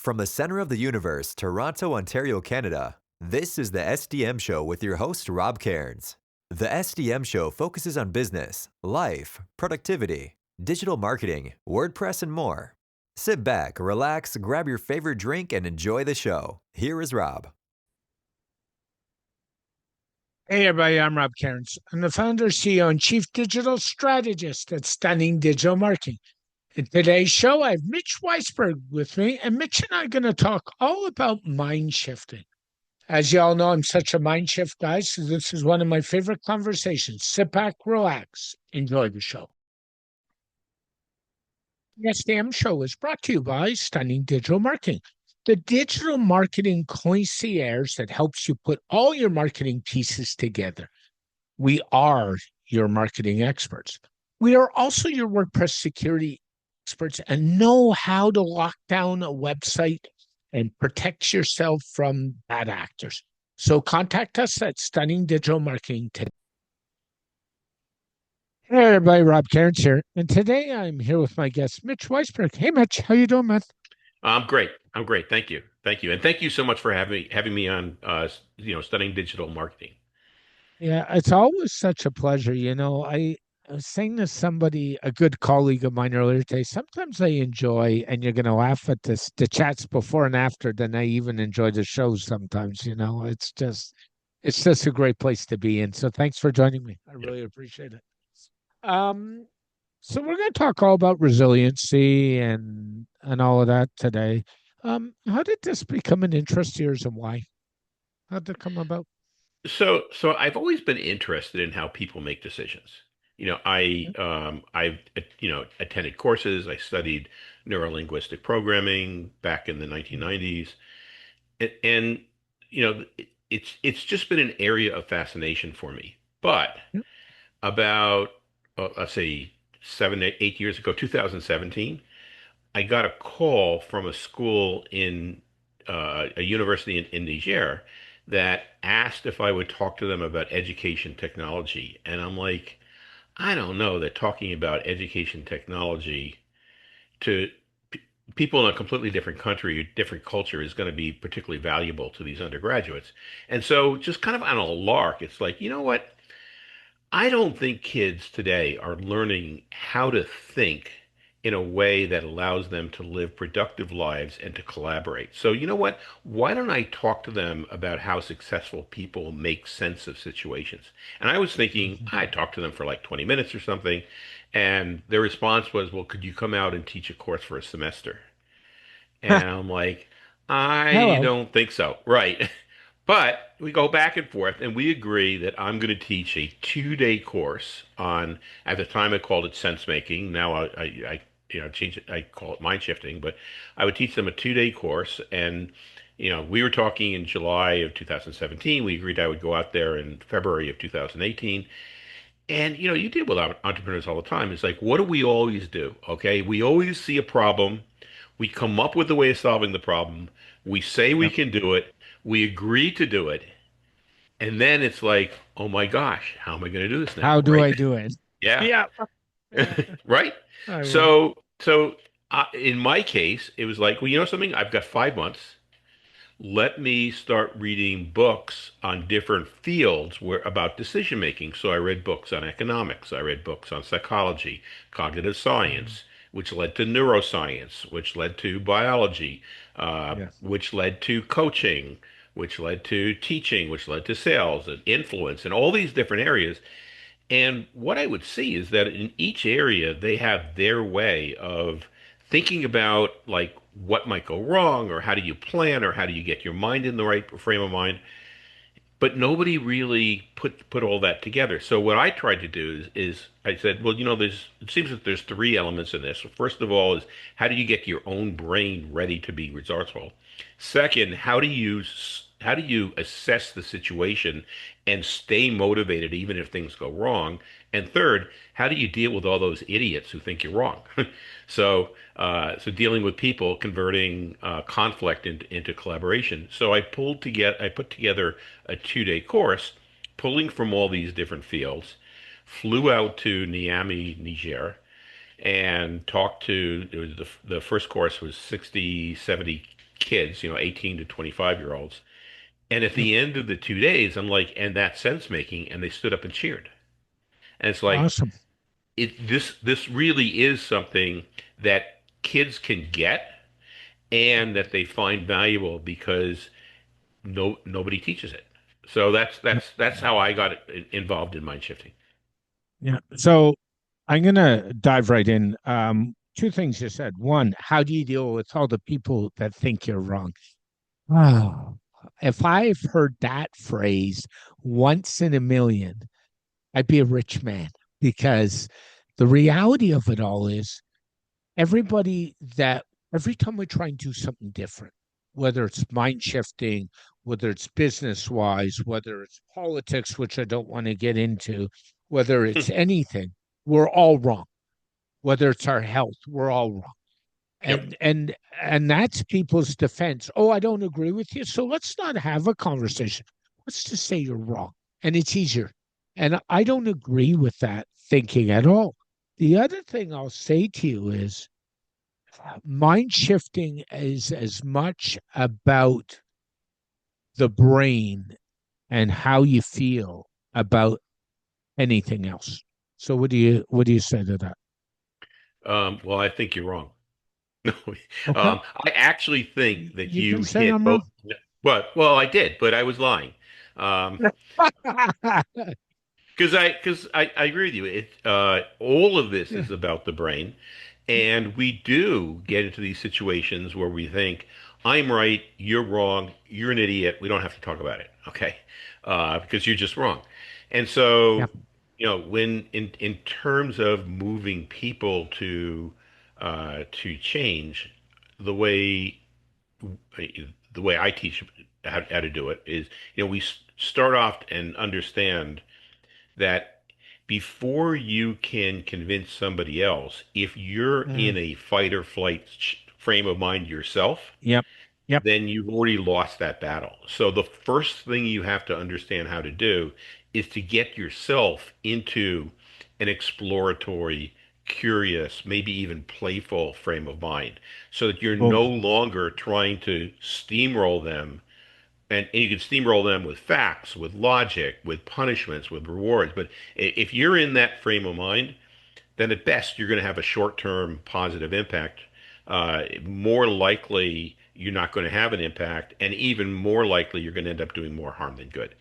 From the center of the universe, Toronto, Ontario, Canada, this is the SDM Show with your host, Rob Cairns. The SDM Show focuses on business, life, productivity, digital marketing, WordPress, and more. Sit back, relax, grab your favorite drink, and enjoy the show. Here is Rob. Hey everybody, I'm Rob Cairns. I'm the founder, CEO, and Chief Digital Strategist at Stunning Digital Marketing. In today's show, I have Mitch Weisburgh with me, and Mitch and I are going to talk all about mind shifting. As you all know, I'm such a mind shift guy, so this is one of my favorite conversations. Sit back, relax, enjoy the show. The SDM Show is brought to you by Stunning Digital Marketing, the digital marketing concierge that helps you put all your marketing pieces together. We are your marketing experts. We are also your WordPress security experts and know how to lock down a website and protect yourself from bad actors. So contact us at Stunning Digital Marketing today. Hey everybody, Rob Cairns here, and today I'm here with my guest, Mitch Weisburgh. Hey Mitch, how you doing, man? I'm great. I'm great. Thank you. Thank you. And thank you so much for having me on studying digital marketing. Yeah, it's always such a pleasure. I was saying to somebody, a good colleague of mine earlier today, sometimes I enjoy, and you're going to laugh at this, the chats before and after, than I even enjoy the shows sometimes. It's just a great place to be in. So thanks for joining me. I Yeah. really appreciate it. Um, so we're going to talk all about resiliency and all of that today. How did this become an interest of yours and why? How did it come about? So I've always been interested in how people make decisions. I've attended courses. I studied neurolinguistic programming back in the 1990s, and it's just been an area of fascination for me. But Yeah. about let's say 7, 8 years ago, 2017. I got a call from a school in a university in Niger that asked if I would talk to them about education technology. And I'm like, I don't know that talking about education technology to people in a completely different country, different culture is going to be particularly valuable to these undergraduates. And so just kind of on a lark, it's like, you know what? I don't think kids today are learning how to think in a way that allows them to live productive lives and to collaborate. So, you know what? Why don't I talk to them about how successful people make sense of situations? And I was thinking I'd talk to them for like 20 minutes or something. And their response was, well, could you come out and teach a course for a semester? And I'm like, I Hello. don't think so. Right. But we go back and forth, and we agree that I'm going to teach a 2-day course on, at the time I called it sense making. Now I change it, I call it mind shifting, but I would teach them a 2-day course. And, we were talking in July of 2017. We agreed I would go out there in February of 2018. And, you deal with entrepreneurs all the time. It's like, what do we always do? Okay. We always see a problem. We come up with a way of solving the problem. We say we Yep. can do it. We agree to do it. And then it's like, oh my gosh, how am I going to do this now? How do Right? I do it? Yeah. Yeah. Yeah. Right. I will. So in my case, it was like, well, you know something? I've got 5 months. Let me start reading books on different fields where about decision making. So I read books on economics. I read books on psychology, cognitive Mhm. science, which led to neuroscience, which led to biology, Yes. which led to coaching, which led to teaching, which led to sales and influence and all these different areas. And what I would see is that in each area, they have their way of thinking about like what might go wrong or how do you plan or how do you get your mind in the right frame of mind. But nobody really put all that together. So what I tried to do is I said, well, it seems that there's three elements in this. First of all is how do you get your own brain ready to be resourceful? Second, how do you assess the situation and stay motivated even if things go wrong? And third, how do you deal with all those idiots who think you're wrong? So dealing with people, converting conflict into collaboration. So I put together a 2-day course, pulling from all these different fields, flew out to Niamey, Niger, and talked to, it was the first course was 60, 70 kids, 18 to 25-year-olds. And at the end of the 2 days, I'm like, and that sense making, and they stood up and cheered. And it's like, Awesome. this really is something that kids can get and that they find valuable because nobody teaches it. So that's how I got involved in mind shifting. Yeah. So I'm gonna dive right in. Two things you said. One, how do you deal with all the people that think you're wrong? Oh, if I've heard that phrase once in a million, I'd be a rich man because the reality of it all is everybody that every time we try and do something different, whether it's mind shifting, whether it's business wise, whether it's politics, which I don't want to get into, whether it's anything, we're all wrong. Whether it's our health, we're all wrong. Yep. And that's people's defense. Oh, I don't agree with you. So let's not have a conversation. Let's just say you're wrong. And it's easier. And I don't agree with that thinking at all. The other thing I'll say to you is mind shifting is as much about the brain and how you feel about anything else. So what do you say to that? Well, I think you're wrong. No, Okay. I actually think that You can you say hit I'm both. wrong. Well, I did, but I was lying. Um, because I agree with you. All of this Yeah. is about the brain, and we do get into these situations where we think, I'm right, you're wrong, you're an idiot. We don't have to talk about it, okay? Because you're just wrong. And Yeah. so, when in terms of moving people to change, the way the way I teach how to do it is, we start off and understand that before you can convince somebody else, if you're Mm. in a fight or flight frame of mind yourself, Yep. Yep. then you've already lost that battle. So the first thing you have to understand how to do is to get yourself into an exploratory, curious, maybe even playful frame of mind so that you're Boom. no longer trying to steamroll them, and you can steamroll them with facts, with logic, with punishments, with rewards. But if you're in that frame of mind, then at best you're going to have a short-term positive impact. More likely, you're not going to have an impact, and even more likely, you're going to end up doing more harm than good.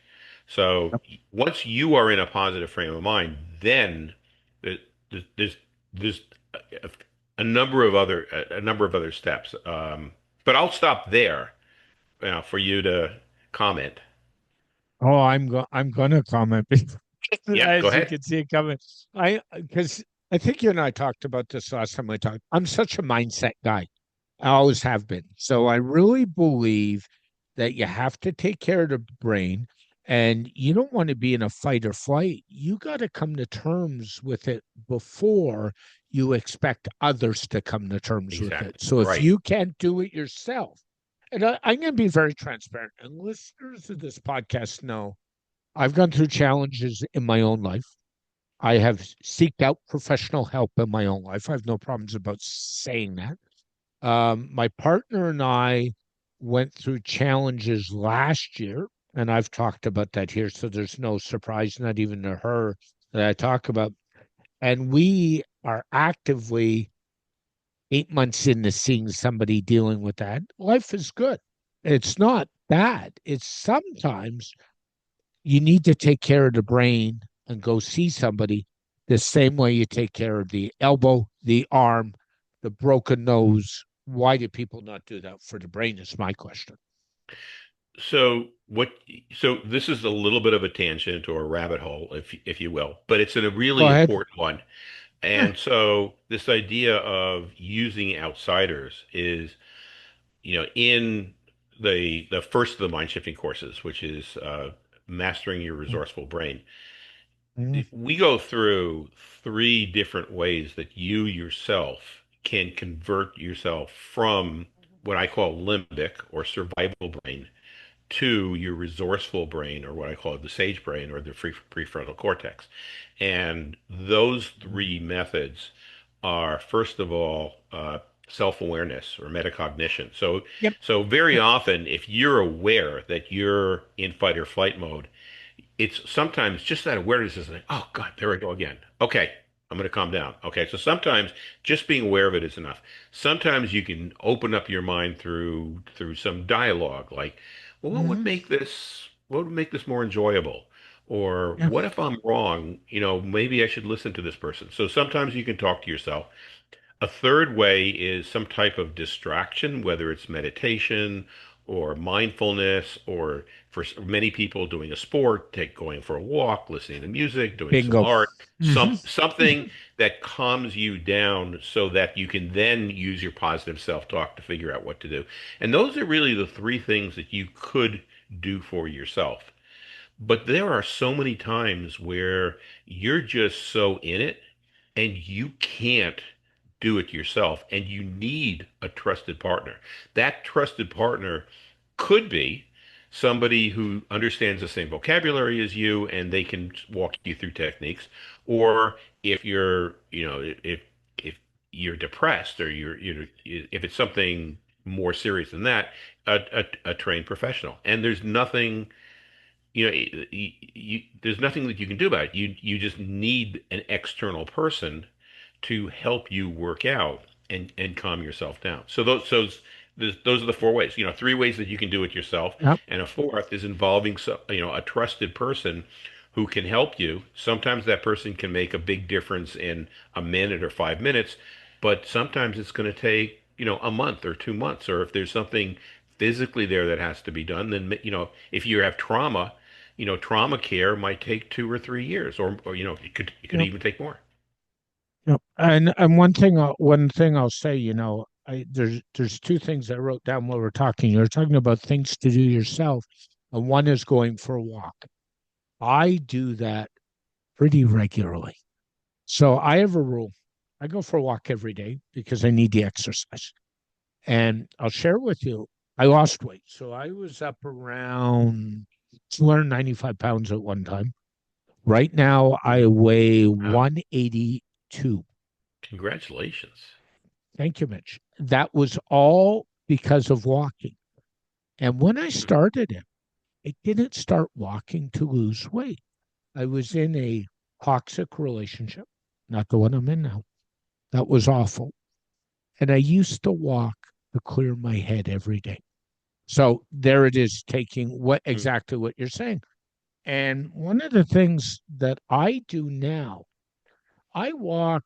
So once you are in a positive frame of mind, then there's there's, there's a, a number of other steps. But I'll stop there, for you to comment. Oh, I'm gonna comment Yep, go as you ahead. can see it coming. Because I think you and I talked about this last time we talked. I'm such a mindset guy. I always have been. So I really believe that you have to take care of the brain and you don't want to be in a fight or flight. You got to come to terms with it before you expect others to come to terms with it. Exactly. So if Right. you can't do it yourself, and I'm going to be very transparent, and listeners of this podcast know I've gone through challenges in my own life. I have seeked out professional help in my own life. I have no problems about saying that. My partner and I went through challenges last year, and I've talked about that here, so there's no surprise, not even to her, that I talk about. And we are actively 8 months into seeing somebody dealing with that. Life is good. It's not bad. It's sometimes you need to take care of the brain and go see somebody the same way you take care of the elbow, the arm, the broken nose. Why do people not do that for the brain? Is my question. So what? So this is a little bit of a tangent or a rabbit hole, if you will, but it's a Go really ahead. important one. Yeah. And so this idea of using outsiders is, in the first of the mind shifting courses, which is mastering your resourceful brain. Mm, We go through three different ways that you yourself can convert yourself from what I call limbic or survival brain to your resourceful brain, or what I call the sage brain, or the prefrontal cortex. And those three methods are, first of all, self-awareness or metacognition. So, Yep. so very Yep. often, if you're aware that you're in fight or flight mode, it's sometimes just that awareness is like, oh God, there we go again. Okay, I'm going to calm down. Okay, so sometimes just being aware of it is enough. Sometimes you can open up your mind through some dialogue, like, well, Mhm. what would make this more enjoyable? Or Yeah. what if I'm wrong? Maybe I should listen to this person. So sometimes you can talk to yourself. A third way is some type of distraction, whether it's meditation or mindfulness, or for many people doing a sport, going for a walk, listening to music, doing some Bingo. art, Hmm. something that calms you down so that you can then use your positive self-talk to figure out what to do. And those are really the three things that you could do for yourself. But there are so many times where you're just so in it and you can't do it yourself and you need a trusted partner. That trusted partner could be somebody who understands the same vocabulary as you and they can walk you through techniques. Or if if you're depressed or if it's something more serious than that, a trained professional. And there's nothing there's nothing that you can do about it. You just need an external person to help you work out and calm yourself down. So those are the four ways. Three ways that you can do it yourself, Yep. and a fourth is involving a trusted person who can help you. Sometimes that person can make a big difference in a minute or 5 minutes, but sometimes it's going to take a month or 2 months. Or if there's something physically there that has to be done, then if you have trauma, trauma care might take 2 or 3 years, or it could Yep. even take more. Yep. And one thing I'll say, there's two things I wrote down while we're talking. You're talking about things to do yourself, and one is going for a walk. I do that pretty regularly. So I have a rule. I go for a walk every day because I need the exercise. And I'll share with you, I lost weight. So I was up around 295 pounds at one time. Right now, I weigh Wow. 182. Congratulations. Thank you, Mitch. That was all because of walking. And when I Mhm. started it, I didn't start walking to lose weight. I was in a toxic relationship, not the one I'm in now. That was awful. And I used to walk to clear my head every day. So there it is, taking what Mm. exactly what you're saying. And one of the things that I do now, I walk,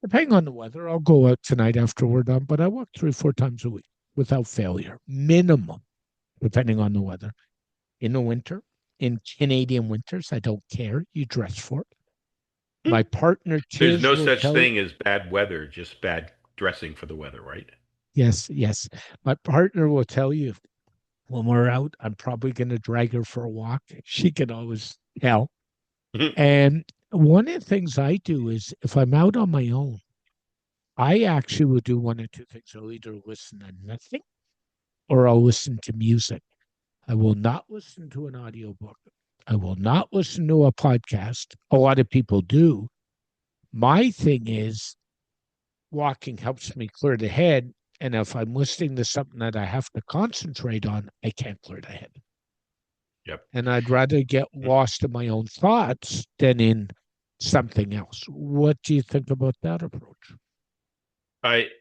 depending on the weather, I'll go out tonight after we're done, but I walk 3 or 4 times a week without failure, minimum, depending on the weather. In the winter, in Canadian winters, I don't care. You dress for it. My partner There's Tiz no will such tell you, thing as bad weather, just bad dressing for the weather, right? yes, yes. My partner will tell you when we're out, I'm probably going to drag her for a walk. She can always tell. And one of the things I do is if I'm out on my own, I actually will do one or two things. I'll either listen to nothing or I'll listen to music. I will not listen to an audiobook. I will not listen to a podcast. A lot of people do. My thing is walking helps me clear the head. And if I'm listening to something that I have to concentrate on, I can't clear the head. Yep. And I'd rather get lost in my own thoughts than in something else. What do you think about that approach?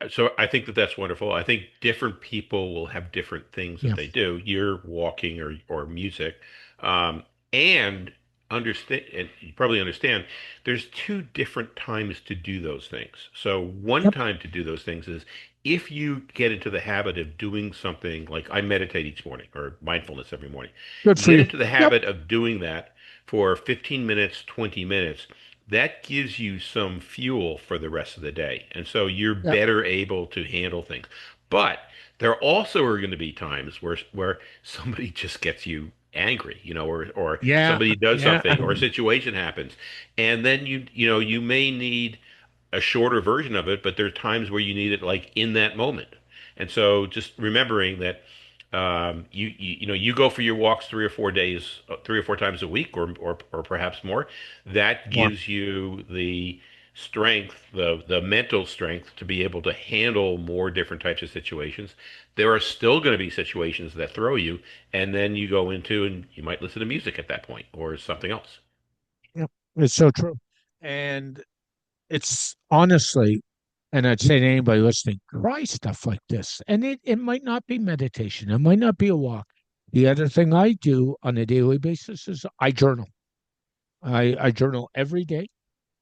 So I think that that's wonderful. I think different people will have different things that Yeah. they do. You're walking or music, and understand. And you probably understand. There's two different times to do those things. So one Yep. time to do those things is if you get into the habit of doing something like I meditate each morning or mindfulness every morning. Good You for get you. into the Yep. habit of doing that for 15 minutes, 20 minutes, that gives you some fuel for the rest of the day. And so you're Yep. better able to handle things. But there also are going to be times where somebody just gets you angry, or Yeah. somebody does Yeah. something or a situation happens. And then you may need a shorter version of it, but there are times where you need it like in that moment. And so just remembering that you go for your walks 3 or 4 times a week, or perhaps more. That More. gives you the strength, the mental strength to be able to handle more different types of situations. There are still going to be situations that throw you, and then you go into and you might listen to music at that point or something else. Yep. It's so true. And it's honestly, and I'd say to anybody listening, try stuff like this. And it might not be meditation, it might not be a walk. The other thing I do on a daily basis is I journal. I journal every day.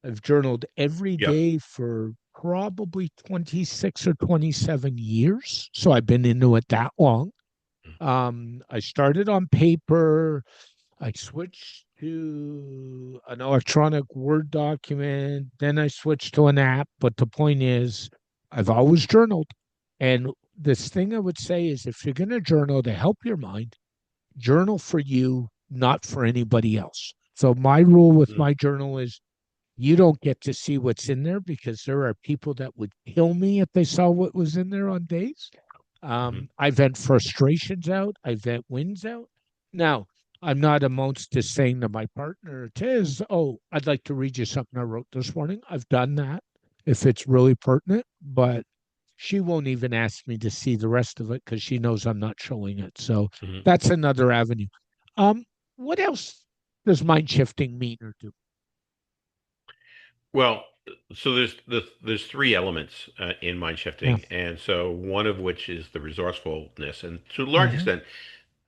I've journaled every Yep. day for probably 26 or 27 years. So I've been into it that long. I started on paper. I switched to an electronic Word document. Then I switched to an app. But the point is, I've always journaled. And this thing I would say is if you're going to journal to help your mind, journal for you, not for anybody else. So my rule with Mm-hmm. my journal is you don't get to see what's in there because there are people that would kill me if they saw what was in there on days. Mm-hmm. I vent frustrations out. I vent wins out. Now, I'm not amongst just saying to my partner, Tiz, oh, I'd like to read you something I wrote this morning. I've done that if it's really pertinent, but she won't even ask me to see the rest of it because she knows I'm not showing it. So Mm-hmm. that's another avenue. Um, what else does mind shifting mean or do? Well, so there's three elements in mind Yeah. shifting, and so one of which is the resourcefulness, and to a large Hmm. extent,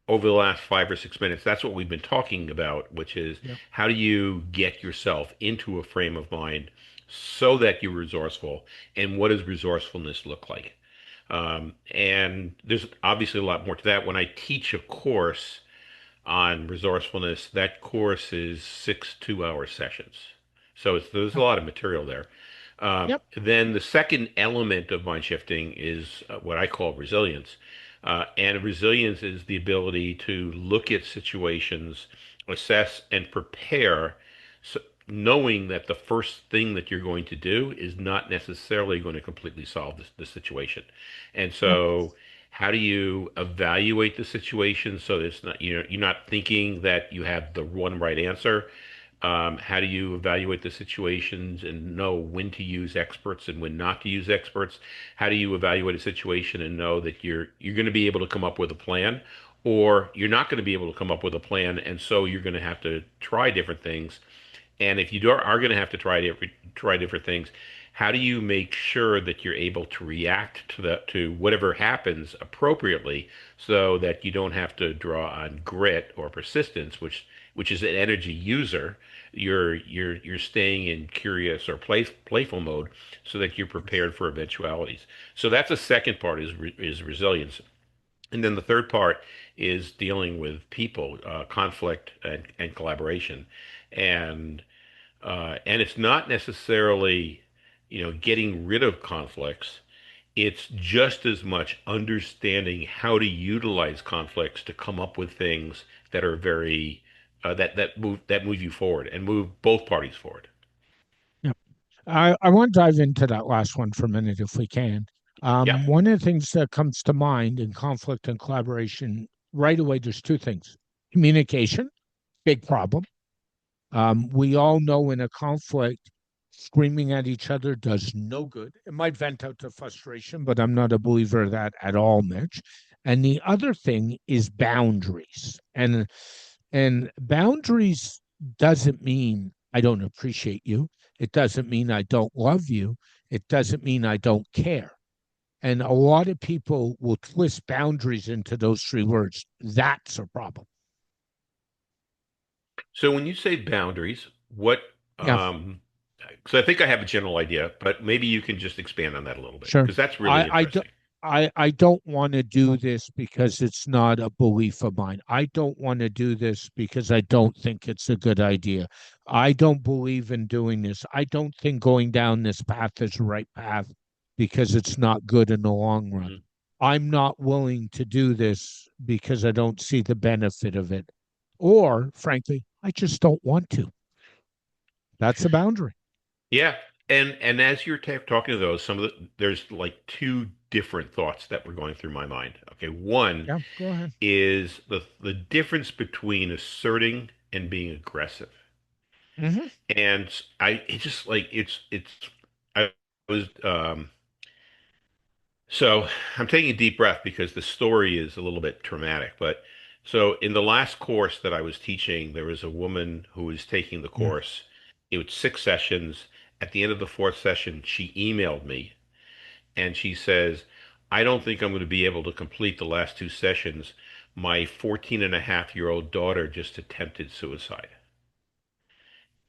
over the last 5 or 6 minutes, that's what we've been talking about, which is Yeah. how do you get yourself into a frame of mind so that you're resourceful, and what does resourcefulness look like? And there's obviously a lot more to that. When I teach a course on resourcefulness, that course is 6 2-hour sessions. So there's a Yep. lot of material there. Yep. Then the second element of mind shifting is what I call resilience. And resilience is the ability to look at situations, assess, and prepare, so, knowing that the first thing that you're going to do is not necessarily going to completely solve the situation. And Yep. so, how do you evaluate the situation so that it's not, you're not thinking that you have the one right answer? How do you evaluate the situations and know when to use experts and when not to use experts? How do you evaluate a situation and know that you're going to be able to come up with a plan, or you're not going to be able to come up with a plan, and so you're going to have to try different things. And if you are going to have to try different things, how do you make sure that you're able to react to whatever happens appropriately, so that you don't have to draw on grit or persistence, which is an energy user. You're staying in curious or playful mode, so that you're prepared for eventualities. So that's the second part is resilience. And then the third part is dealing with people, conflict and collaboration. And it's not necessarily, getting rid of conflicts. It's just as much understanding how to utilize conflicts to come up with things that are very that move you forward and move both parties forward. Yep. I want to dive into that last one for a minute if we can. Yeah. One of the things that comes to mind in conflict and collaboration right away, there's two things. Communication, big problem. We all know in a conflict, screaming at each other does no good. It might vent out to frustration, but I'm not a believer of that at all, Mitch. And the other thing is boundaries. And boundaries doesn't mean I don't appreciate you. It doesn't mean I don't love you. It doesn't mean I don't care. And a lot of people will twist boundaries into those three words. That's a problem. So when you say boundaries, what Yeah, so I think I have a general idea, but maybe you can just expand on that a little bit sure. because that's really I don't interesting. I don't want to do this because it's not a belief of mine. I don't want to do this because I don't think it's a good idea. I don't believe in doing this. I don't think going down this path is the right path because it's not good in the long run. Mhm. I'm not willing to do this because I don't see the benefit of it. Or, frankly, I just don't want to. That's a boundary. Yeah, and as you're talking to those, some of there's like two different thoughts that were going through my mind. Okay, one Yeah, go ahead. is the difference between asserting and being aggressive. Hmm. And it's just like I was so I'm taking a deep breath because the story is a little bit traumatic. But so in the last course that I was teaching, there was a woman who was taking the Yeah. course. It was 6 sessions. At the end of the fourth session, she emailed me and she says, I don't think I'm going to be able to complete the last 2 sessions. My 14 and a half year old daughter just attempted suicide.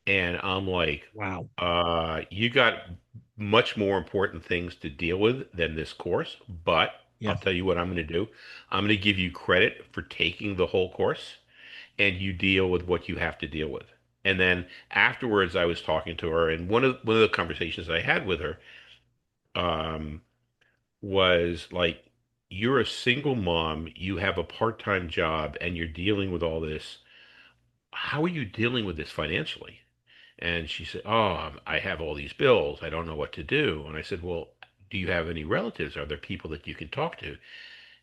And I'm like, Wow. you got much more important things to deal with than this course, but Yeah. I'll tell you what I'm going to do. I'm going to give you credit for taking the whole course, and you deal with what you have to deal with. And then afterwards, I was talking to her, and one of the conversations I had with her um, was like, "You're a single mom, you have a part-time job, and you're dealing with all this. How are you dealing with this financially?" And she said, "Oh, I have all these bills. I don't know what to do." And I said, "Well, do you have any relatives? Are there people that you can talk to?"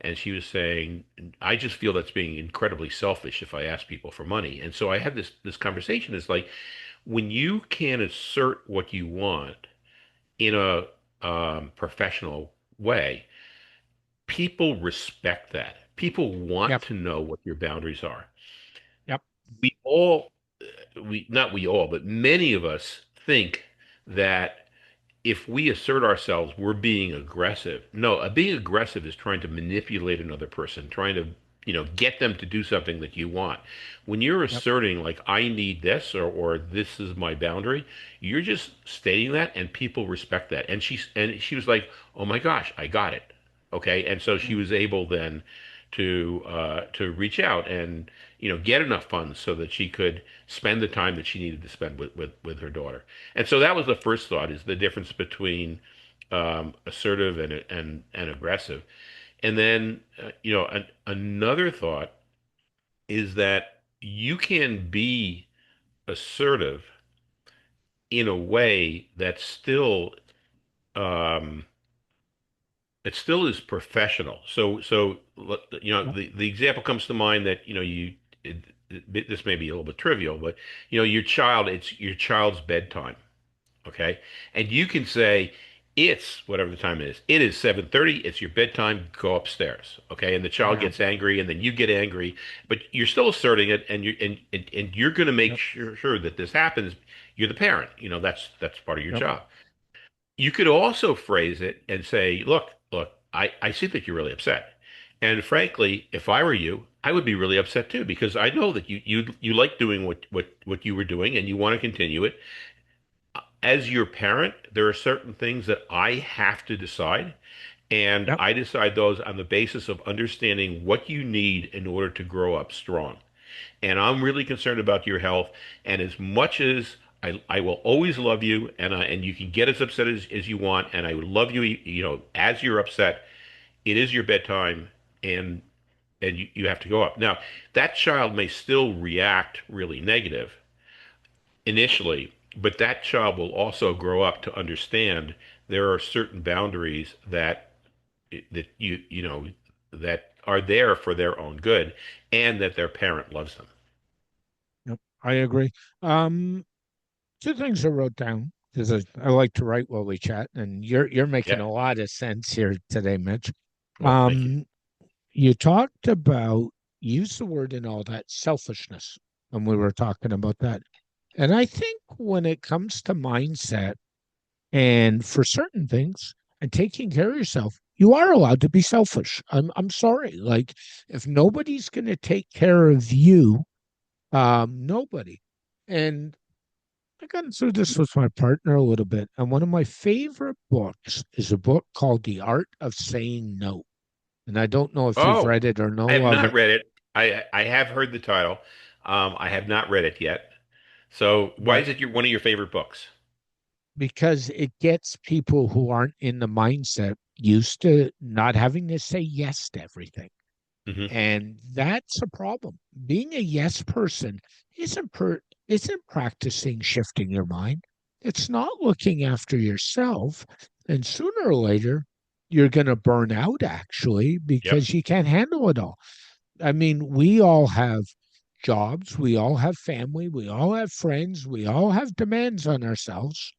And she was saying, "I just feel that's being incredibly selfish if I ask people for money." And so I had this conversation. It's like when you can assert what you want in a professional way, people respect that. People want Yep. to know what your boundaries are. Yep. We all, we not we all, but many of us think that if we assert ourselves, we're being aggressive. No, being aggressive is trying to manipulate another person, trying to, get them to do something that you want. When you're Yep. asserting like I need this or this is my boundary, you're just stating that and people respect that. And she was like, "Oh my gosh, I got it." Okay? And so she Mm. was able then to reach out and get enough funds so that she could spend the time that she needed to spend with her daughter. And so that was the first thought is the difference between assertive and aggressive. And then another thought is that you can be assertive in a way that still um, it still is professional. So Yep. the example comes to mind that this may be a little bit trivial, but it's your child's bedtime. Okay. And you can say, it's whatever the time is. It is 7:30. It's your bedtime. Go upstairs. Okay. And the child Yeah. gets angry and then you get angry, but you're still asserting it and you're going to make Yep. sure that this happens. You're the parent. That's part of your Yep. job. You could also phrase it and say, look, I see that you're really upset. And frankly, if I were you, I would be really upset too, because I know that you like doing what you were doing and you want to continue it as your parent, there are certain things that I have to decide, and Yep. I decide those on the basis of understanding what you need in order to grow up strong. And I'm really concerned about your health. And as much as I will always love you, and you can get as upset as you want, and I would love you, as you're upset. It is your bedtime, and you have to go up. Now, that child may still react really negative, initially, but that child will also grow up to understand there are certain boundaries that that are there for their own good and that their parent loves them. Yep. I agree. Um, Two things I wrote down because I like to write while we chat, and you're making Yeah. a lot of sense here today, Mitch. Well, thank you. Um, you talked about use the word and all that selfishness, and we were talking about that. And I think when it comes to mindset and for certain things and taking care of yourself, you are allowed to be selfish. I'm sorry. Like if nobody's going to take care of you, nobody. And I got through this with my partner a little bit, and one of my favorite books is a book called The Art of Saying No. And I don't know if you've Oh, read it or I know have of not it read it. I have heard the title. I have not read it yet. So why but is it one of your favorite books? because it gets people who aren't in the mindset used to not having to say yes to everything. Hmm. And that's a problem. Being a yes person isn't practicing shifting your mind. It's not looking after yourself. And sooner or later, you're going to burn out actually Yep. because you can't handle it all. I mean, we all have jobs, we all have family, we all have friends, we all have demands on ourselves.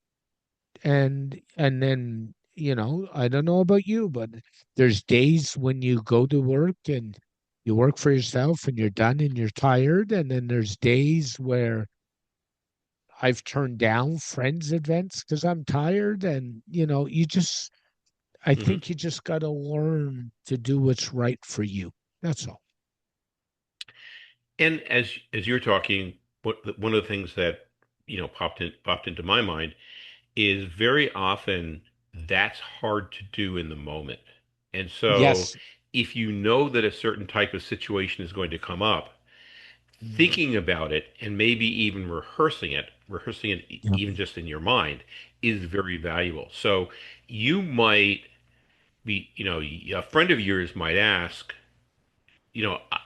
And then, I don't know about you, but there's days when you go to work and you work for yourself and you're done and you're tired. And then there's days where I've turned down friends' events because I'm tired. And, I Hmm. think you just got to learn to do what's right for you. That's all. And as you're talking, one of the things that popped into my mind is very often that's hard to do in the moment. And so Yes. if you know that a certain type of situation is going to come up, Mhm. thinking about it and maybe even rehearsing it Yep. even just in your mind is very valuable. So you might be, a friend of yours might ask,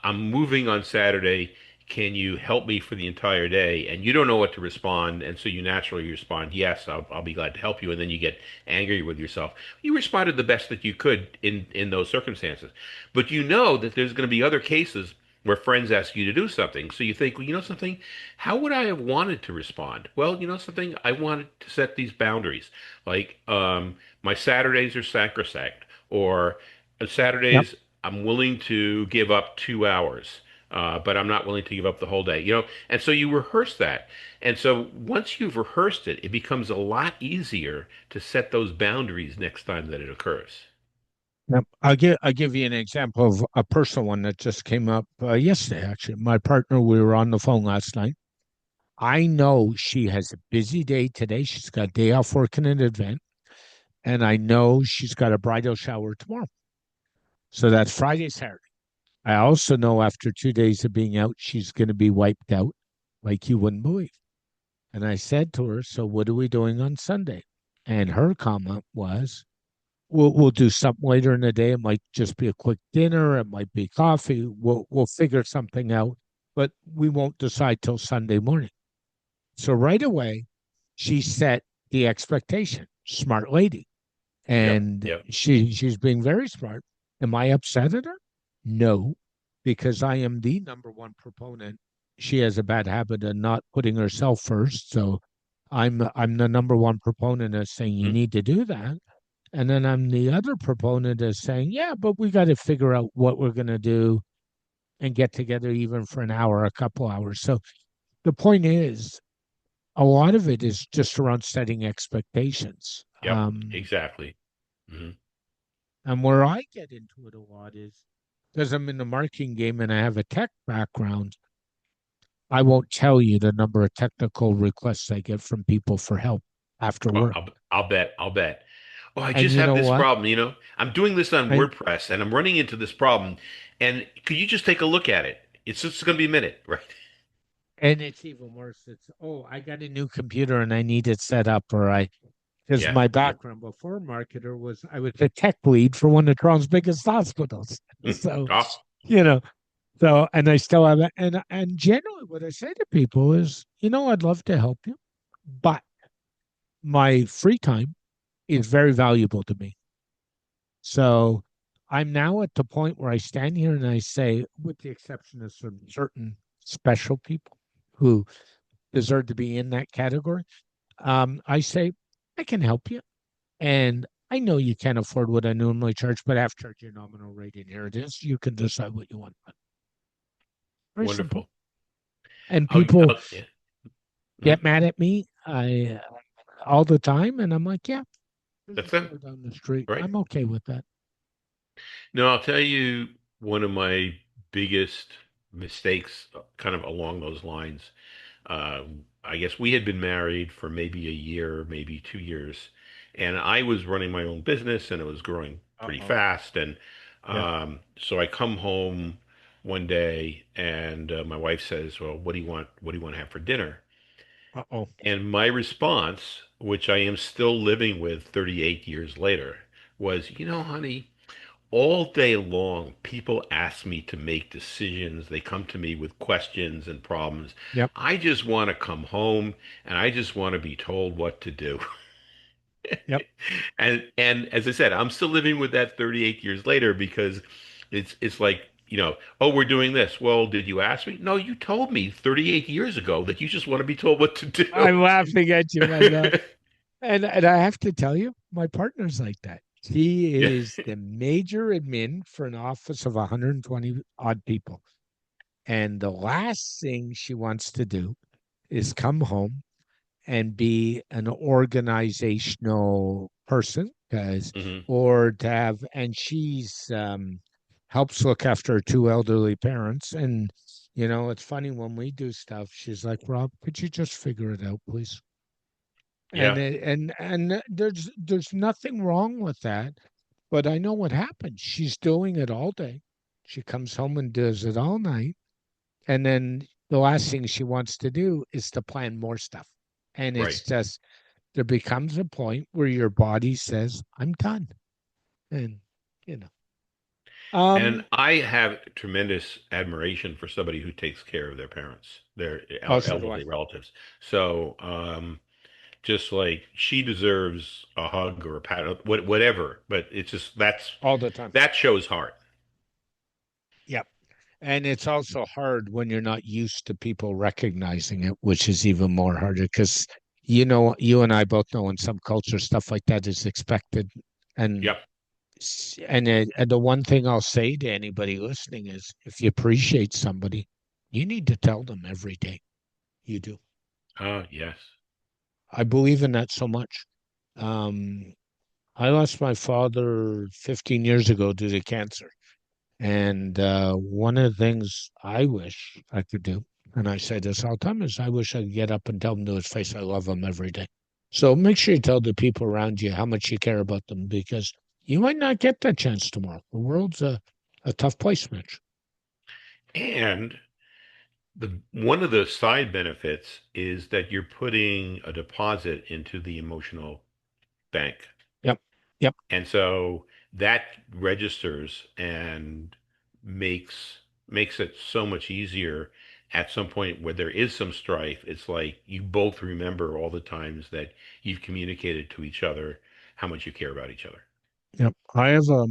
I'm moving on Saturday. Can you help me for the entire day? And you don't know what to respond. And so you naturally respond, yes, I'll be glad to help you. And then you get angry with yourself. You responded the best that you could in those circumstances. But you know that there's going to be other cases where friends ask you to do something. So you think, well, you know something? How would I have wanted to respond? Well, you know something? I wanted to set these boundaries. Like, my Saturdays are sacrosanct, or Yep. Saturdays, I'm willing to give up 2 hours, but I'm not willing to give up the whole day. And so you rehearse that. And so once you've rehearsed it, it becomes a lot easier to set those boundaries next time that it occurs. Yep. I'll give you an example of a personal one that just came up yesterday. Actually, my partner, we were on the phone last night. I know she has a busy day today. She's got a day off working an event, and I know she's got a bridal shower tomorrow. So that's Friday, Saturday. I also know after 2 days of being out, she's going to be wiped out like you wouldn't believe. And I said to her, "So what are we doing on Sunday?" And her comment was, we'll do something later in the day. It might just be a quick dinner. It might be coffee. We'll figure something out, but we won't decide till Sunday morning. So right away, she set the expectation. Smart lady, Yep, and yep. she's being very smart. Am I upset at her? No, because I am the number one proponent. She has a bad habit of not putting herself first, so I'm the number one proponent of saying you Mhm. need to do that. And then I'm the other proponent of saying, yeah, but we got to figure out what we're going to do and get together even for an hour, a couple hours. So the point is, a lot of it is just around setting expectations. Yep, exactly. Hmm. And where I get into it a lot is because I'm in the marketing game and I have a tech background, I won't tell you the number of technical requests I get from people for help after Oh, work. I'll bet. I'll bet. Oh, I And just you have know this what? problem. I'm doing this on I WordPress and I'm running into this problem. And could you just take a look at it? It's just going to be a minute, right? and it's even worse. It's, oh, I got a new computer and I need it set up, or because Yeah. my Yeah. background before marketer was I was a tech lead for one of Toronto's biggest hospitals. So, Oh, you know, and I still have it. And generally what I say to people is, I'd love to help you, but my free time is very valuable to me. So I'm now at the point where I stand here and I say, with the exception of some certain special people who deserve to be in that category, I say, I can help you. And I know you can't afford what I normally charge, but I've charged your nominal rate and here it is. You can decide what you want. Very simple. wonderful. And people Yeah. get Mhm. mad at me all the time. And I'm like, yeah, there's a That's them, store down the street. right? I'm okay with that. No, I'll tell you one of my biggest mistakes, kind of along those lines. Uh, I guess we had been married for maybe a year, maybe 2 years, and I was running my own business and it was growing pretty Uh-oh. fast. And Yep. so I come home one day and my wife says, "Well, what do you want? What do you want to have for dinner?" Uh-oh. And my response, which I am still living with 38 years later, was, honey, all day long, people ask me to make decisions. They come to me with questions and problems. Yep. I just want to come home and I just want to be told what to do. Yep. And as I said, I'm still living with that 38 years later because it's like oh, we're doing this. Well, did you ask me? No, you told me 38 years ago that you just want to be told what to do. I'm laughing at you, my love. And I have to tell you, my partner's like that. He Yeah, is the major admin for an office of 120 odd people. And the last thing she wants to do is come home and be an organizational person, guys, hmm or to have, and she's helps look after her two elderly parents. And, it's funny when we do stuff, she's like, Rob, could you just figure it out, please? yeah, And there's nothing wrong with that, but I know what happens. She's doing it all day. She comes home and does it all night, and then the last thing she wants to do is to plan more stuff. And right. it's just there becomes a point where your body says, "I'm done," and you know. And Um. I have tremendous admiration for somebody who takes care of their parents, their Also, do I elderly relatives. So, just like she deserves a hug or a pat, whatever. But it's just all the time. that shows heart. Yep. And it's also hard when you're not used to people recognizing it, which is even more harder because you and I both know in some cultures stuff like that is expected. And Yep. and the one thing I'll say to anybody listening is if you appreciate somebody, you need to tell them every day. You do. Yes. I believe in that so much. Um, I lost my father 15 years ago due to cancer. And one of the things I wish I could do, and I say this all the time, is I wish I could get up and tell him to his face I love him every day. So make sure you tell the people around you how much you care about them because you might not get that chance tomorrow. The world's a tough place, Mitch. And the one of the side benefits is that you're putting a deposit into the emotional bank. Yep. Yep. And so that registers and makes it so much easier at some point where there is some strife. It's like you both remember all the times that you've communicated to each other how much you care about each other. Yep. I have a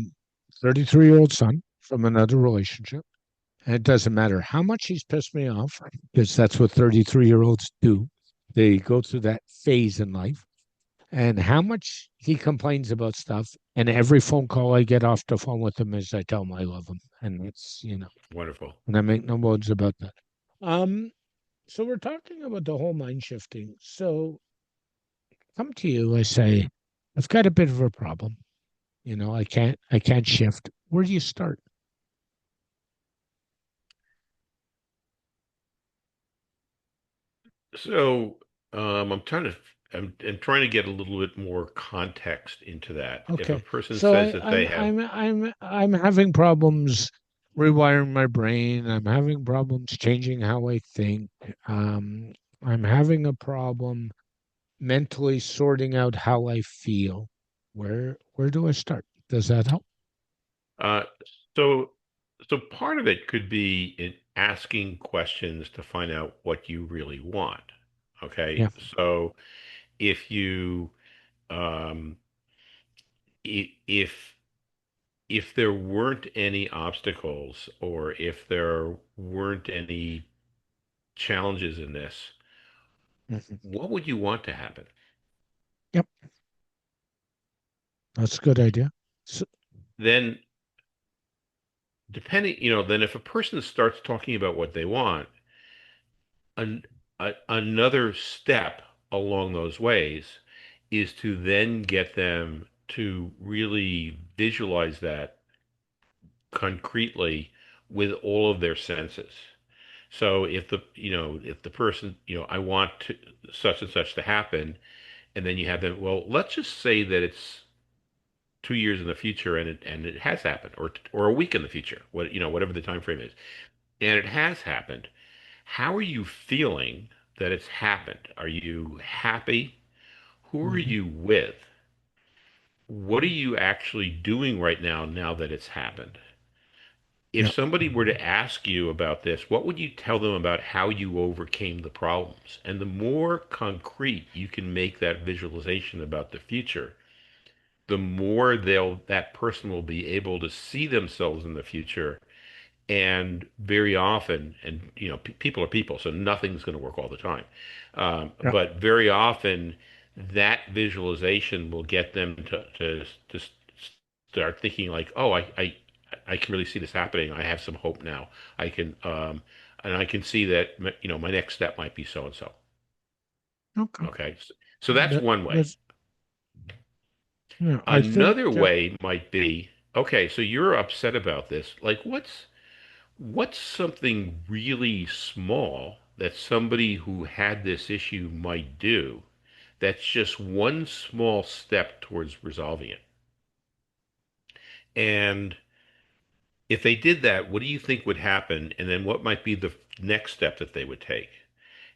33-year-old son from another relationship. And it doesn't matter how much he's pissed me off, because that's what 33-year-olds do. They go through that phase in life. And how much he complains about stuff. And every phone call I get off the phone with him is I tell him I love him. And Wonderful. and I make no bones about that. Um, so we're talking about the whole mind shifting. So come to you, I say, I've got a bit of a problem. I can't shift. Where do you start? So I'm trying to get a little bit more context into that. If a Okay. person So says I, that they I'm have, I'm I'm having problems rewiring my brain. I'm having problems changing how I think. Um, I'm having a problem mentally sorting out how I feel. Where do I start? Does that help? uh, so so part of it could be in asking questions to find out what you really want. Okay, Yeah. so if you um, if there weren't any obstacles or if there weren't any challenges in this, Mhm. what would you want to happen? Yep. That's a good idea. So, Then then if a person starts talking about what they want, an, another step along those ways is to then get them to really visualize that concretely with all of their senses. So if the person, I want such and such to happen, and then you have them, well, let's just say that it's 2 years in the future and it has happened, or a week in the future, whatever the time frame is, and it has happened. How are you feeling that it's happened? Are you happy? Who are mhm. you with? What are you actually doing right now that it's happened? If Yep. somebody were to ask you about this, what would you tell them about how you overcame the problems? And the more concrete you can make that visualization about the future, the more that person will be able to see themselves in the future And very often, and people are people, so nothing's going to work all the time. Yeah. But very often, that visualization will get them to start thinking like, oh, I can really see this happening. I have some hope now. I can and I can see that my next step might be so and so. Okay. Okay, so that's That one way. that's yeah. I think Another way might be, okay, so you're upset about this. Like, what's something really small that somebody who had this issue might do that's just one small step towards resolving it? And if they did that, what do you think would happen? And then what might be the next step that they would take?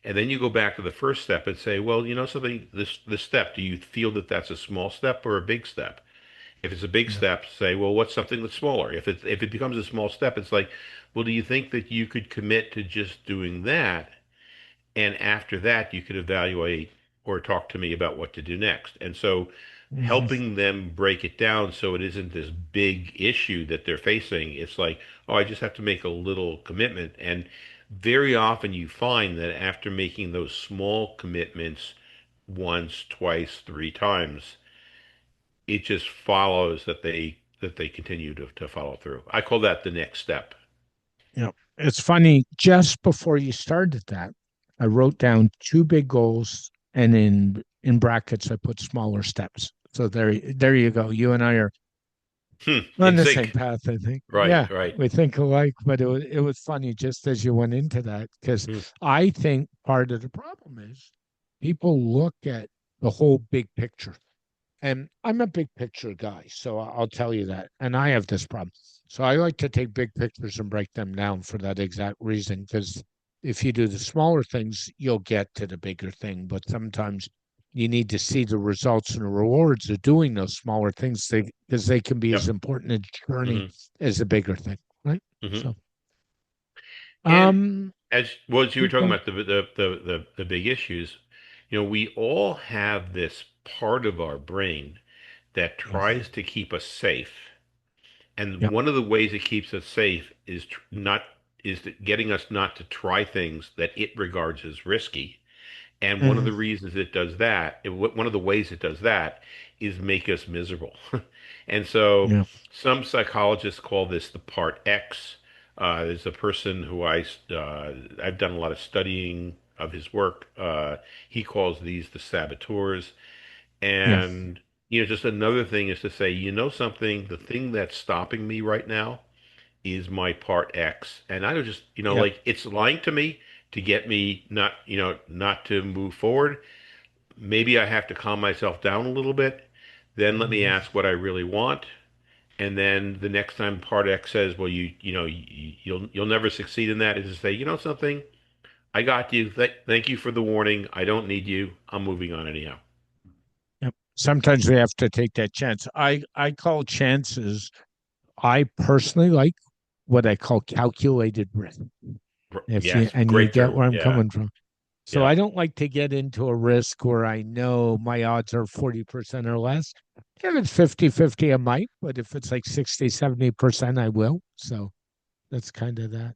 And then you go back to the first step and say, well, something, this step, do you feel that that's a small step or a big step? If it's a big yeah. step, say, well, what's something that's smaller? If it becomes a small step, it's like, well, do you think that you could commit to just doing that? And after that, you could evaluate or talk to me about what to do next. And so Mhm. helping them break it down so it isn't this big issue that they're facing. It's like, oh, I just have to make a little commitment. And very often you find that after making those small commitments once, twice, three times, it just follows that they continue to follow through. I call that the next step. Yeah. It's funny. Just before you started that, I wrote down two big goals, and in brackets I put smaller steps. So there you go. You and I are on In the same sync. path, I think. Right, Yeah, right. we think alike, but it was funny just as you went into that, because Mm, I think part of the problem is people look at the whole big picture. And I'm a big picture guy, so I'll tell you that. And I have this problem. So I like to take big pictures and break them down for that exact reason. Because if you do the smaller things, you'll get to the bigger thing. But sometimes you need to see the results and the rewards of doing those smaller things, because they can be as yep. important a journey hmm as a bigger thing, right? hmm So, And um, as you were keep talking going. about the big issues, we all have this part of our brain that Yes. tries to keep us safe. And Yep. one of the ways it keeps us safe is getting us not to try things that it regards as risky. And one of Mhm. the reasons it does that, one of the ways it does that is make us miserable. And so Yeah. some psychologists call this the part X. There's a person who I've done a lot of studying of his work. He calls these the saboteurs. Yeah. And just another thing is to say, something, the thing that's stopping me right now is my part X. And I don't just, Yep. like it's lying to me to get me not to move forward. Maybe I have to calm myself down a little bit. Then let me Mhm. ask what I really want. And then the next time part X says, well, you'll never succeed in that, is to say, something, I got you. Thank you for the warning. I don't need you. I'm moving on anyhow. Yep. Sometimes we have to take that chance. I call chances. I personally like what I call calculated risk. If you Yes, and you great get term. where I'm Yeah, coming from. So yeah. I don't like to get into a risk where I know my odds are 40% or less. If it's 50-50, I might, but if it's like 60-70%, I will. So that's kind of that.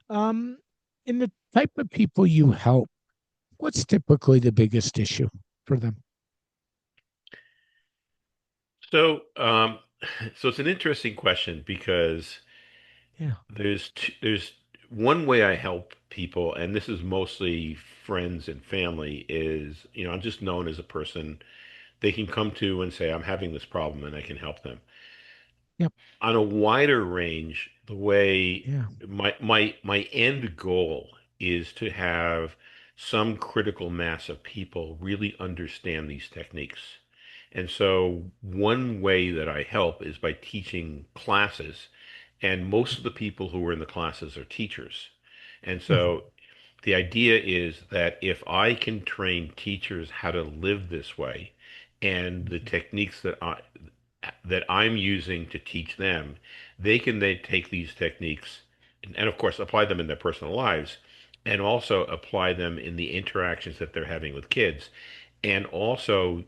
Um, in the type of people you help, what's typically the biggest issue for them? So, so it's an interesting question because Yeah. there's one way I help people, and this is mostly friends and family, is, I'm just known as a person they can come to and say, I'm having this problem and I can help them. Yep. On a wider range, the way Yeah. my end goal is to have some critical mass of people really understand these techniques. And so one way that I help is by teaching classes, and most of the people who are in the classes are teachers. And Mhm. so the idea is that if I can train teachers how to live this way, and the techniques that I'm using to teach them, they can then take these techniques and of course apply them in their personal lives and also apply them in the interactions that they're having with kids and also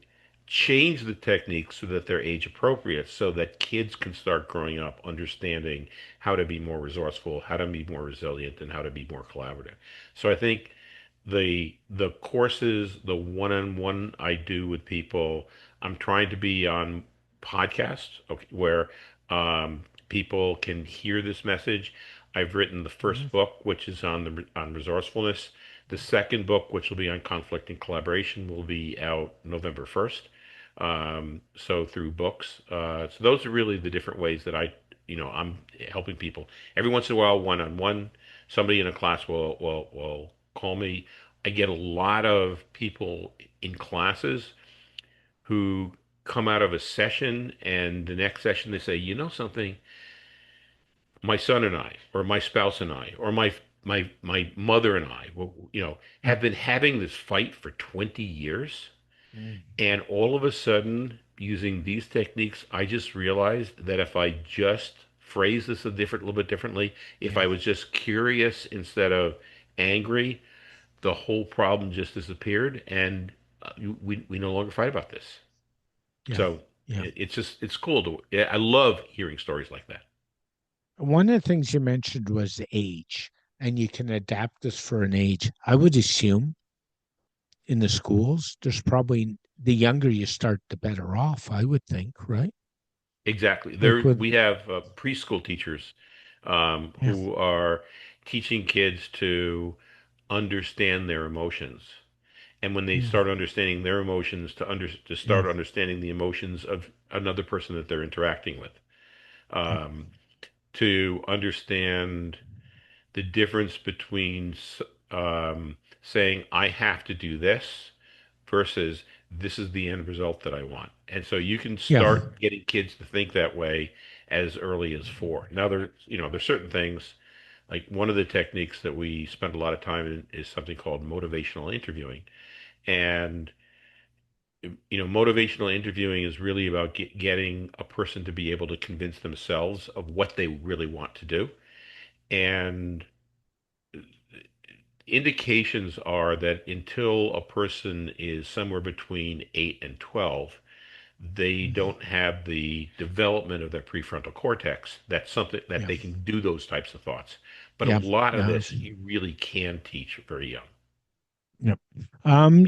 change the techniques so that they're age appropriate, so that kids can start growing up understanding how to be more resourceful, how to be more resilient, and how to be more collaborative. So I think the courses, the one-on-one I do with people, I'm trying to be on podcasts, okay, where people can hear this message. I've written the Mhm. first book, which is on resourcefulness. The second book, which will be on conflict and collaboration, will be out November 1st. So through books. So those are really the different ways that I'm helping people. Every once in a while, one-on-one, somebody in a class will call me. I get a lot of people in classes who come out of a session and the next session they say, you know something, my son and I, or my spouse and I, or my mother and I, Yep. have been having this fight for 20 years. Mm. And all of a sudden, using these techniques, I just realized that if I just phrase this little bit differently, if I Yeah. was just curious instead of angry, the whole problem just disappeared, and we no longer fight about this. Yeah. So Yeah. it's cool I love hearing stories like that. One of the things you mentioned was age, and you can adapt this for an age. I would assume in the schools, there's probably the younger you start, the better off, I would think, right? Exactly. Like There with, we have preschool teachers yeah. who are teaching kids to understand their emotions. And when they Mm. start understanding their emotions, to Yeah. start understanding the emotions of another person that they're interacting with, Yep. um, to understand the difference between saying I have to do this versus this is the end result that I want. And so you can Yeah. start getting kids to think that way as early as 4. Now there's certain things like one of the techniques that we spend a lot of time in is something called motivational interviewing. And motivational interviewing is really about getting a person to be able to convince themselves of what they really want to do. And indications are that until a person is somewhere between 8 and 12, they Mhm. don't have the development of their prefrontal cortex. That's something that Yeah. they can do those types of thoughts. But a Yeah. lot of Yeah. this you really can teach very young. Yep.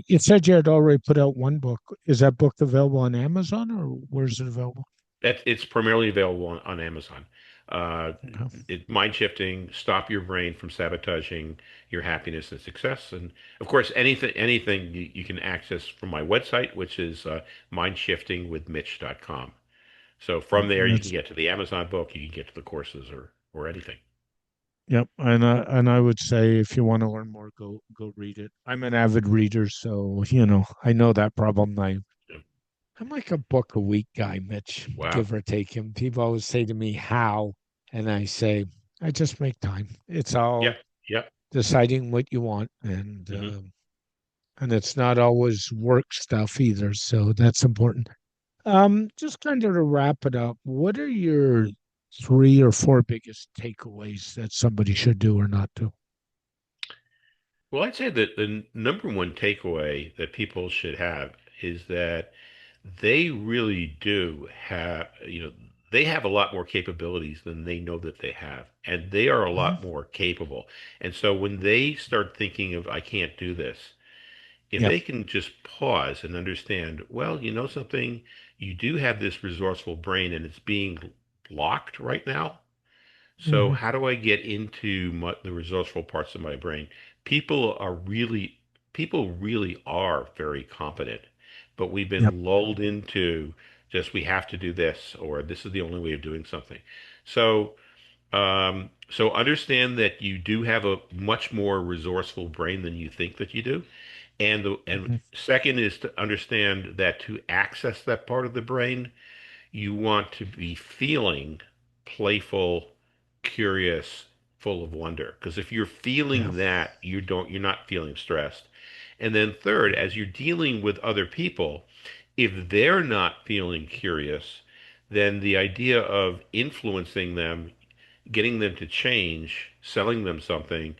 You said you had already put out one book. Is that book available on Amazon or where's it available? It's primarily available on Amazon. Uh, Okay. Mind shifting, stop your brain from sabotaging your happiness and success. And of course, anything you can access from my website, which is mindshiftingwithmitch.com. So from Yep. there, And you can it's get to the Amazon book, you can get to the courses or anything. yep. And I would say if you want to learn more, go read it. I'm an avid reader, so I know that problem. I'm like a book a week guy, Mitch, Wow. give or take him. People always say to me, how? And I say, I just make time. It's all Yep. Yep. deciding what you want. And, Hmm. and it's not always work stuff either. So that's important. Just kind of to wrap it up, what are your 3 or 4 biggest takeaways that somebody should do or not do? Well, I'd say that the number one takeaway that people should have is that they really do have, they have a lot more capabilities than they know that they have, and they are a Mhm. lot more capable. And so when they start thinking of, I can't do this, if Yep. they can just pause and understand, well, you know something, you do have this resourceful brain and it's being blocked right now. So Hmm. how do I get into the resourceful parts of my brain? People really are very competent, but we've Yep. been lulled into just we have to do this or this is the only way of doing something. So so understand that you do have a much more resourceful brain than you think that you do. And Hmm. second is to understand that to access that part of the brain, you want to be feeling playful, curious, full of wonder. Because if you're Yeah. feeling that, you're not feeling stressed. And then third, as you're dealing with other people, if they're not feeling curious, then the idea of influencing them, getting them to change, selling them something,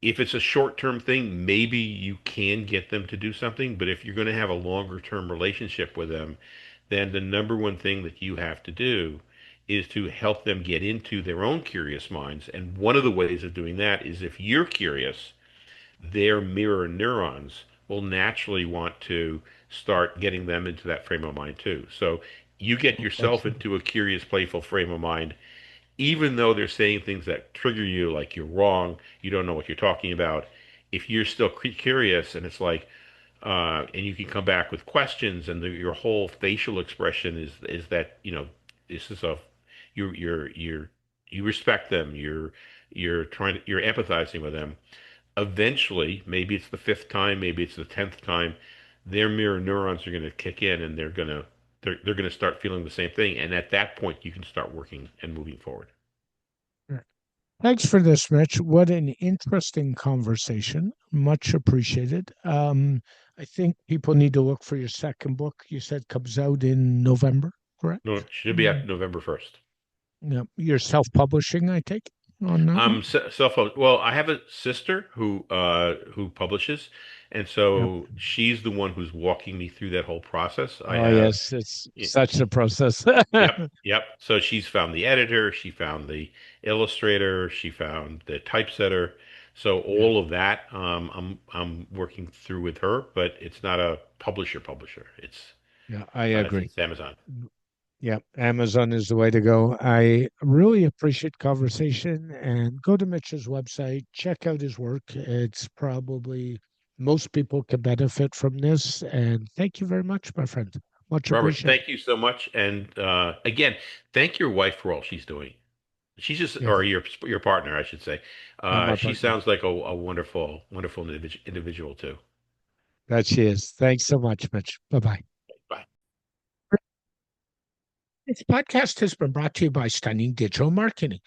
If it's a short-term thing, maybe you can get them to do something, but if you're going to have a longer-term relationship with them, then the number one thing that you have to do is to help them get into their own curious minds. And one of the ways of doing that is if you're curious, their mirror neurons will naturally want to start getting them into that frame of mind too. So you get yourself Excellent. into a curious, playful frame of mind, even though they're saying things that trigger you, like you're wrong, you don't know what you're talking about. If you're still curious, and it's like, and you can come back with questions, and your whole facial expression is that this is a you respect them, you're empathizing with them. Eventually, maybe it's the fifth time, maybe it's the 10th time, their mirror neurons are going to kick in, and they're going to start feeling the same thing. And at that point, you can start working and moving forward. Thanks for this, Mitch. What an interesting conversation. Much appreciated. I think people need to look for your second book. You said comes out in November, correct? No, it should be at November 1st. Yeah. You're self-publishing, I take on that one? Self. Well, I have a sister who publishes, and Yep. so she's the one who's walking me through that whole process. I Oh, have, yes. It's such a process. yep, yep. So she's found the editor, she found the illustrator, she found the typesetter. So Yeah. all of that, I'm working through with her, but it's not a publisher. Yeah, I agree. It's Amazon. Yeah, Amazon is the way to go. I really appreciate conversation and go to Mitch's website, check out his work. It's probably most people can benefit from this. And thank you very much, my friend. Much Robert, appreciated. thank you so much, and again, thank your wife for all she's doing. She's just, Yeah, or your partner, I should say. my She partner. sounds like a wonderful individual too. That she is. Thanks so much, Mitch. Bye bye. Bye. This podcast has been brought to you by Stunning Digital Marketing,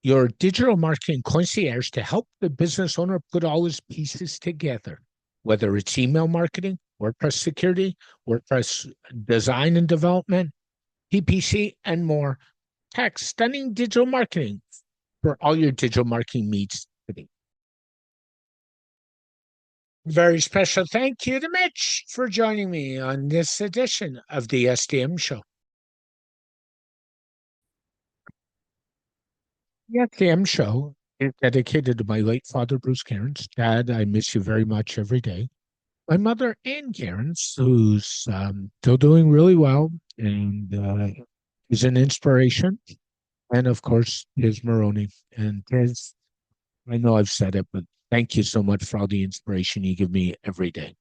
your digital marketing concierge to help the business owner put all his pieces together, whether it's email marketing, WordPress security, WordPress design and development, PPC, and more. Text Stunning Digital Marketing for all your digital marketing needs today. Very special thank you to Mitch for joining me on this edition of the SDM Show. The SDM Show is dedicated to my late father, Bruce Cairns. Dad, I miss you very much every day. My mother, Ann Cairns, who's still doing really well and is an inspiration. And of course, Tiz Maroney. And Tiz, I know I've said it, but thank you so much for all the inspiration you give me every day.